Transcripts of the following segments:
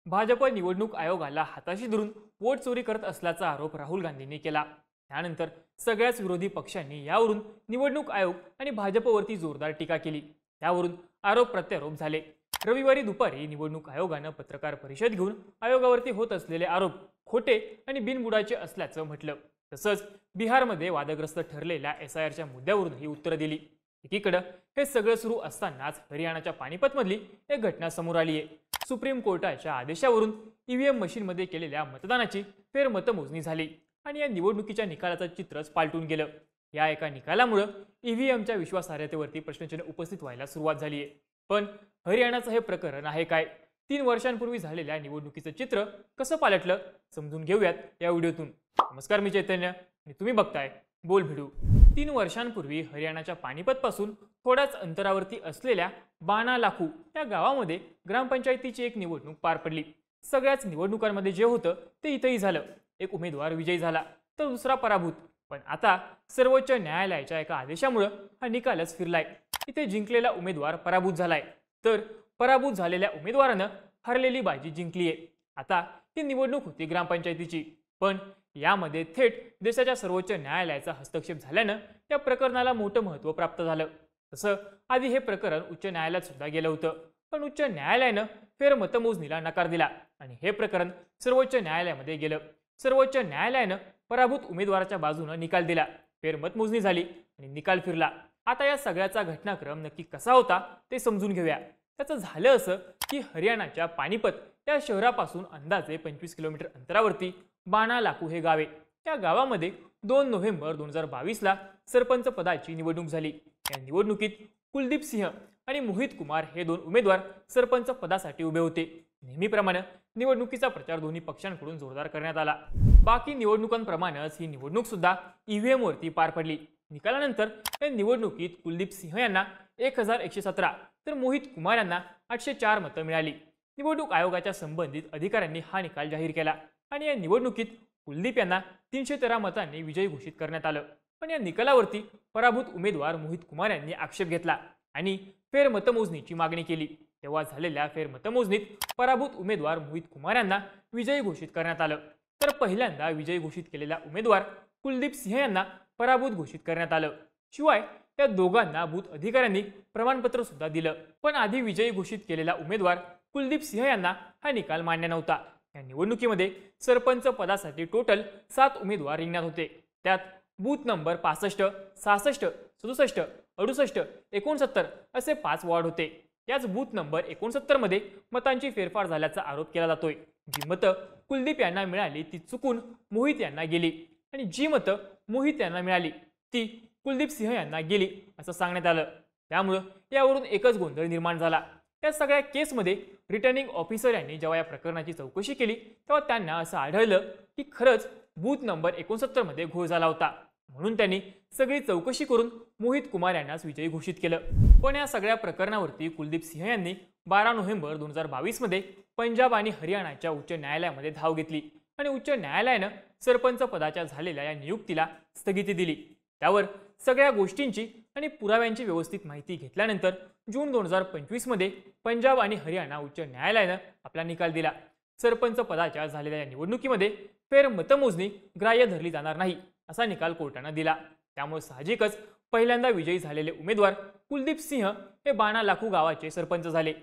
भाजप निवडणूक आयोगाला हाताशी धरून वोट चोरी करत असल्याचा आरोप राहुल गांधींनी केला। त्यानंतर सगळ्याच विरोधी पक्षांनी यावरून निवडणूक आयोग आणि भाजपवरती जोरदार टीका केली। त्यावरून आरोप प्रत्यारोप झाले। रविवारी दुपारी निवडणूक आयोगाने पत्रकार परिषद घेऊन आयोगावरती होत असलेले आरोप खोटे आणि बिनबुडाचे असल्याचं म्हटलं। तसंच बिहारमध्ये वादग्रस्त ठरलेल्या एसआयआरच्या मुद्द्यावरूनही उत्तरं दिली। एकीकडे हे सगळं सुरू असतानाच हरियाणाच्या पानिपतमधली एक घटना समोर आली आहे। सुप्रीम कोर्टाच्या आदेशावरून ईव्हीएम मशीनमध्ये केलेल्या मतदानाची फेरमतमोजणी झाली आणि या निवडणुकीच्या निकालाचं चित्रच पालटून गेलं। या एका निकालामुळे ईव्हीएमच्या विश्वासार्हतेवरती प्रश्नचिन्ह उपस्थित व्हायला सुरुवात झाली आहे। पण हरियाणाचं हे प्रकरण आहे काय? 3 वर्षांपूर्वी झालेल्या निवडणुकीचं चित्र कसं पालटलं समजून घेऊयात या व्हिडिओतून। नमस्कार, मी चैतन्य आणि तुम्ही बघताय बोल भिडू। 3 वर्षांपूर्वी हरियाणाच्या पानिपत पासून थोड्याच अंतरावरती असलेल्या बाणा लाखू या गावामध्ये ग्रामपंचायतीची एक निवडणूक पार पडली। सगळ्याच निवडणुकांमध्ये जे होतं ते इथेही झालं। एक उमेदवार विजयी झाला तर दुसरा पराभूत। पण आता सर्वोच्च न्यायालयाच्या एका आदेशामुळे हा निकालच फिरलाय। इथे जिंकलेला उमेदवार पराभूत झालाय तर पराभूत झालेल्या उमेदवारानं हरलेली बाजी जिंकलीये। आता ही निवडणूक होती ग्रामपंचायतीची, पण यामध्ये थेट देशाच्या सर्वोच्च न्यायालयाचा हस्तक्षेप झाल्यानं या प्रकरणाला मोठं महत्त्व प्राप्त झालं। तसं आधी हे प्रकरण उच्च न्यायालयात सुद्धा गेलं होतं, पण उच्च न्यायालयानं फेरमतमोजणीला नकार दिला आणि हे प्रकरण सर्वोच्च न्यायालयामध्ये गेलं। सर्वोच्च न्यायालयानं पराभूत उमेदवाराच्या बाजूने निकाल दिला, फेरमतमोजणी झाली आणि निकाल फिरला। आता या सगळ्याचा घटनाक्रम नक्की कसा होता ते समजून घेऊया। त्याचं झालं असं की हरियाणाच्या पानिपत या शहरापासून अंदाजे 25 किलोमीटर अंतरावरती बाणा लाखू हे गाव आहे। त्या गावामध्ये 2 नोव्हेंबर 2022 ला सरपंच पदाची निवडणूक झाली। या निवडणुकीत कुलदीप सिंह आणि मोहित कुमार हे 2 उमेदवार सरपंच पदासाठी उभे होते। नेहमीप्रमाणे निवडणुकीचा प्रचार दोन्ही पक्षांकडून जोरदार करण्यात आला। बाकी निवडणुकांप्रमाणेच ही निवडणूक सुद्धा ईव्हीएम वरती पार पडली। निकालानंतर या निवडणुकीत कुलदीप सिंह यांना 1117 तर मोहित कुमार यांना 804 मतं मिळाली। निवडणूक आयोगाच्या संबंधित अधिकाऱ्यांनी हा निकाल जाहीर केला आणि या निवडणुकीत कुलदीप यांना 313 मतांनी विजयी घोषित करण्यात आलं। पण या निकालावरती पराभूत उमेदवार मोहित कुमार यांनी आक्षेप घेतला आणि फेरमतमोजणीची मागणी केली। तेव्हा झालेल्या फेरमतमोजणीत पराभूत उमेदवार मोहित कुमार यांना विजयी घोषित करण्यात आलं, तर पहिल्यांदा विजयी घोषित केलेला उमेदवार कुलदीप सिंह यांना पराभूत घोषित करण्यात आलं। शिवाय या दोघांना बूथ अधिकाऱ्यांनी प्रमाणपत्र सुद्धा दिलं। पण आधी विजयी घोषित केलेला उमेदवार कुलदीप सिंह यांना हा निकाल मान्य नव्हता। या निवडणुकीमध्ये सरपंच पदासाठी टोटल 7 उमेदवार रिंगणात होते। त्यात बूथ नंबर 65, 66, 67, 68, 69 असे 5 वॉर्ड होते। याच बूथ नंबर 69 मध्ये मतांची फेरफार झाल्याचा आरोप केला जातोय। जी मतं कुलदीप यांना मिळाली ती चुकून मोहित यांना गेली आणि जी मतं मोहित यांना मिळाली ती कुलदीप सिंह यांना गेली असं सांगण्यात आलं। त्यामुळे यावरून एकच गोंधळ निर्माण झाला। या सगळ्या केसमध्ये रिटर्निंग ऑफिसर यांनी जेव्हा या प्रकरणाची चौकशी केली तेव्हा त्यांना असं आढळलं की खरंच बूथ नंबर 69 मध्ये घोळ झाला होता। म्हणून त्यांनी सगळी चौकशी करून मोहित कुमार यांनाच विजयी घोषित केलं। पण या सगळ्या प्रकरणावरती कुलदीप सिंह यांनी 12 नोव्हेंबर 2022 मध्ये पंजाब आणि हरियाणाच्या उच्च न्यायालयामध्ये धाव घेतली आणि उच्च न्यायालयानं सरपंच पदाच्या झालेल्या या नियुक्तीला स्थगिती दिली। त्यावर सगळ्या गोष्टींची आणि पुराव्यांची व्यवस्थित माहिती घेतल्यानंतर जून 2025 मध्ये पंजाब आणि हरियाणा उच्च न्यायालयानं आपला निकाल दिला। सरपंच पदाच्या झालेल्या या निवडणुकीमध्ये फेरमतमोजणी ग्राह्य धरली जाणार नाही असा निकाल कोर्टानं दिला। त्यामुळे साहजिकच पहिल्यांदा विजयी झालेले उमेदवार कुलदीप सिंह हे बाणा लाखू गावाचे सरपंच झाले।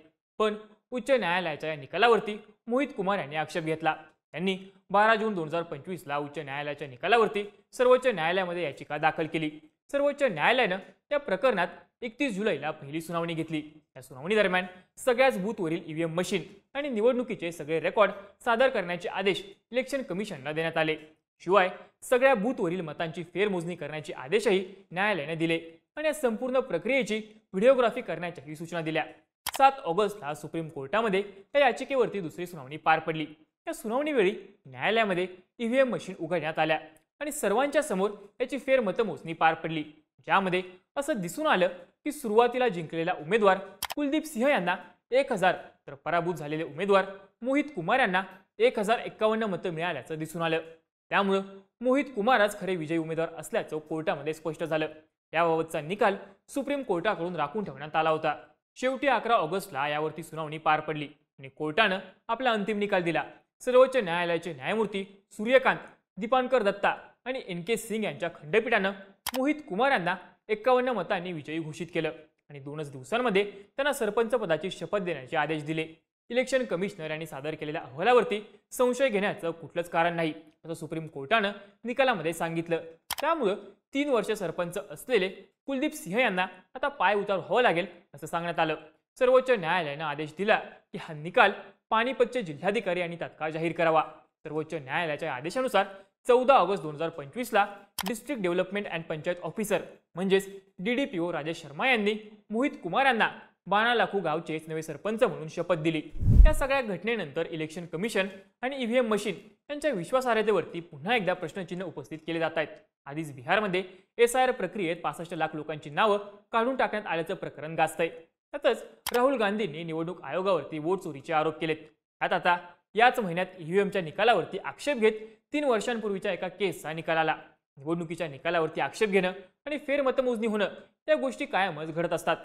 पण उच्च न्यायालयाच्या या निकालावरती मोहित कुमार यांनी आक्षेप घेतला। त्यांनी 12 जून 2025 ला उच्च न्यायालयाच्या निकालावरती सर्वोच्च न्यायालयामध्ये याचिका दाखल केली। सर्वोच्च न्यायालयानं या प्रकरणात 31 जुलैला पहिली सुनावणी घेतली। या सुनावणी दरम्यान सगळ्याच बूथवरील ईव्हीएम मशीन आणि निवडणुकीचे सगळे रेकॉर्ड सादर करण्याचे आदेश इलेक्शन कमिशनला देण्यात आले। शिवाय सगळ्या बूथवरील मतांची फेरमोजणी करण्याचे आदेशही न्यायालयाने दिले आणि या संपूर्ण प्रक्रियेची व्हिडिओग्राफी करण्याच्याही सूचना दिल्या। 7 ऑगस्टला सुप्रीम कोर्टामध्ये या याचिकेवरती दुसरी सुनावणी पार पडली। या सुनावणीवेळी न्यायालयामध्ये ईव्हीएम मशीन उघडण्यात आल्या आणि सर्वांच्या समोर याची फेरमतमोजणी पार पडली, ज्यामध्ये असं दिसून आलं की सुरुवातीला जिंकलेला उमेदवार कुलदीप सिंह यांना 1000 तर पराभूत झालेले उमेदवार मोहित कुमार यांना 1051 मतं मिळाल्याचं दिसून आलं। त्यामुळे मोहित कुमारच खरे विजयी उमेदवार असल्याचं कोर्टामध्ये स्पष्ट झालं। याबाबतचा निकाल सुप्रीम कोर्टाकडून राखून ठेवण्यात आला होता। शेवटी 11 ऑगस्टला यावरती सुनावणी पार पडली। आणि कोर्टानं आपला अंतिम निकाल दिला. सर्वोच्च न्यायालयाचे न्यायमूर्ती सूर्यकांत, दीपांकर दत्ता आणि NK सिंग यांच्या खंडपीठानं मोहित कुमार यांना 51 मतांनी विजयी घोषित केलं आणि 2च दिवसांमध्ये त्यांना सरपंच पदाची शपथ देण्याचे आदेश दिले. इलेक्शन कमिशनर यांनी सादर केलेल्या अहवालावरती संशय घेण्याचं कुठलंच कारण नाही, असं सुप्रीम कोर्टानं निकालामध्ये सांगितलं. त्यामुळं 3 वर्ष सरपंच असलेले कुलदीप सिंह यांना आता पाय उतार व्हावं लागेल असं सांगण्यात आलं. सर्वोच्च न्यायालयानं आदेश दिला की हा निकाल पानिपतचे जिल्हाधिकारी यांनी तात्काळ जाहीर करावा. सर्वोच्च न्यायालयाच्या आदेशानुसार 14 ऑगस्ट 2025ला district development and panchayat officer म्हणजेच DDPO राजेश शर्मा यांनी मोहित कुमार यांना बाणालाखू गावचेच नवे सरपंच म्हणून शपथ दिली. या सगळ्या घटनेनंतर इलेक्शन कमिशन आणि EVM मशीन यांच्या विश्वासार्हतेवरती पुन्हा एकदा प्रश्नचिन्ह उपस्थित केले जात आहेत. आधीच बिहारमध्ये SIR प्रक्रियेत 65 लाख लोकांची नावं काढून टाकण्यात आल्याचं प्रकरण गाजतंय. त्यातच राहुल गांधींनी निवडणूक आयोगावरती वोट चोरीचे आरोप केलेत. त्यात आता याच महिन्यात EVMच्या निकालावरती आक्षेप घेत 3 वर्षांपूर्वीच्या एका केसचा निकाल आला. निवडणुकीच्या निकालावरती आक्षेप घेणं आणि फेरमतमोजणी होणं या गोष्टी कायमच घडत असतात.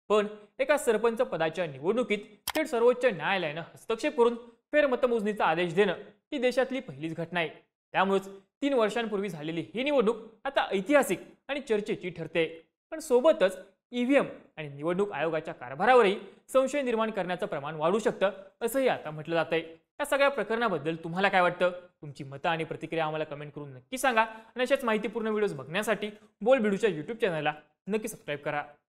पण एका सरपंच पदाच्या निवडणुकीत थेट सर्वोच्च न्यायालयानं हस्तक्षेप करून फेरमतमोजणीचा आदेश देणं ही देशातली पहिलीच घटना आहे. त्यामुळेच 3 वर्षांपूर्वी झालेली ही निवडणूक आता ऐतिहासिक आणि चर्चेची ठरते. पण सोबतच EVM आणि निवडणूक आयोगाच्या कारभारावरही संशय निर्माण करण्याचं प्रमाण वाढू शकतं असंही आता म्हटलं जातंय. या सगळ्या प्रकरणाबद्दल तुम्हाला काय वाटतं? तुमची मतं आणि प्रतिक्रिया आम्हाला कमेंट करून नक्की सांगा आणि अशाच माहितीपूर्ण व्हिडिओज बघण्यासाठी बोल बिडूच्या YouTube चॅनलला नक्की सबस्क्राईब करा.